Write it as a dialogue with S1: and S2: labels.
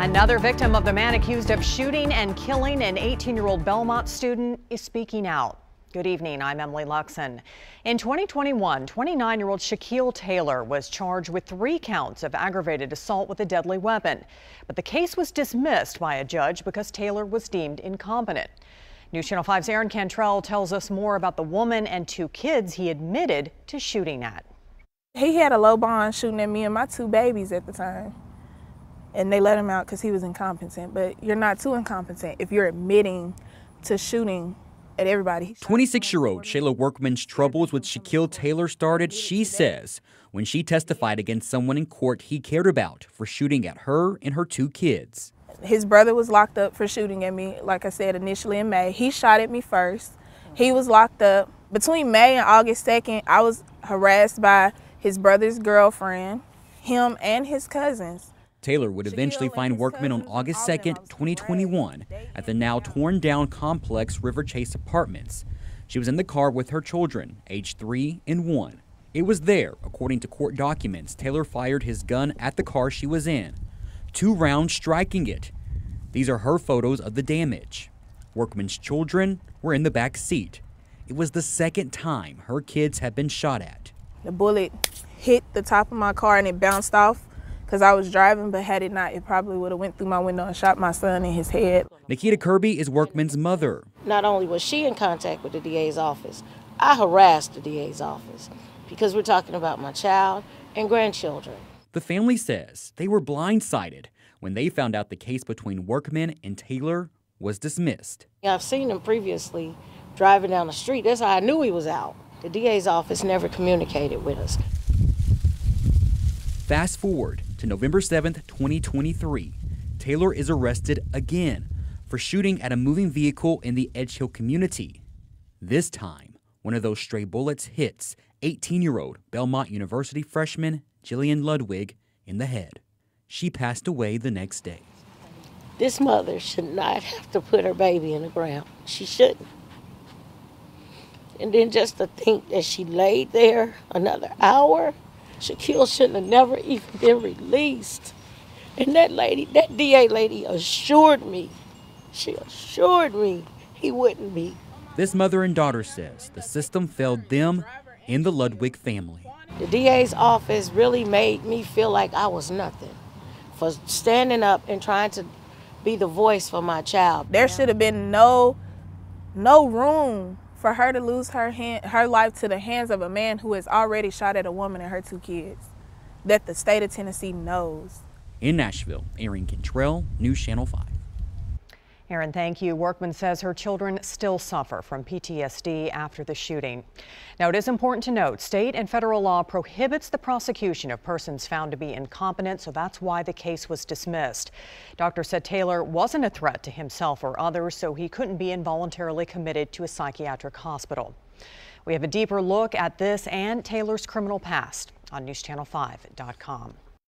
S1: Another victim of the man accused of shooting and killing an 18-year-old Belmont student is speaking out. Good evening, I'm Emily Luxon. In 2021, 29-year-old Shaquille Taylor was charged with 3 counts of aggravated assault with a deadly weapon. But the case was dismissed by a judge because Taylor was deemed incompetent. News Channel 5's Aaron Cantrell tells us more about the woman and 2 kids he admitted to shooting at.
S2: He had a low bond shooting at me and my 2 babies at the time. And they let him out because he was incompetent. But you're not too incompetent if you're admitting to shooting at everybody.
S3: 26-year-old Shayla Workman's troubles with Shaquille Taylor started, she says, when she testified against someone in court he cared about for shooting at her and her 2 kids.
S2: His brother was locked up for shooting at me, like I said, initially in May. He shot at me first. He was locked up. Between May and August 2nd, I was harassed by his brother's girlfriend, him and his cousins.
S3: Taylor would eventually find Workman on August 2nd, 2021 at the now torn down complex River Chase Apartments. She was in the car with her children, aged 3 and 1. It was there, according to court documents, Taylor fired his gun at the car she was in, 2 rounds striking it. These are her photos of the damage. Workman's children were in the back seat. It was the 2nd time her kids had been shot at.
S2: The bullet hit the top of my car and it bounced off because I was driving, but had it not, it probably would have went through my window and shot my son in his head.
S3: Nikita Kirby is Workman's mother.
S4: Not only was she in contact with the DA's office, I harassed the DA's office because we're talking about my child and grandchildren.
S3: The family says they were blindsided when they found out the case between Workman and Taylor was dismissed.
S4: I've seen him previously driving down the street. That's how I knew he was out. The DA's office never communicated with us.
S3: Fast forward to November 7th, 2023. Taylor is arrested again for shooting at a moving vehicle in the Edge Hill community. This time, one of those stray bullets hits 18-year-old Belmont University freshman Jillian Ludwig in the head. She passed away the next day.
S4: This mother should not have to put her baby in the ground. She shouldn't. And then just to think that she laid there another hour, Shaquille shouldn't have never even been released. And that lady, that DA lady assured me, she assured me he wouldn't be.
S3: This mother and daughter says the system failed them and the Ludwig family.
S4: The DA's office really made me feel like I was nothing for standing up and trying to be the voice for my child.
S2: There should have been no room for her to lose her life to the hands of a man who has already shot at a woman and her 2 kids that the state of Tennessee knows.
S3: In Nashville, Aaron Cantrell, News Channel 5.
S1: Aaron, thank you. Workman says her children still suffer from PTSD after the shooting. Now, it is important to note state and federal law prohibits the prosecution of persons found to be incompetent, so that's why the case was dismissed. Doctors said Taylor wasn't a threat to himself or others, so he couldn't be involuntarily committed to a psychiatric hospital. We have a deeper look at this and Taylor's criminal past on NewsChannel5.com.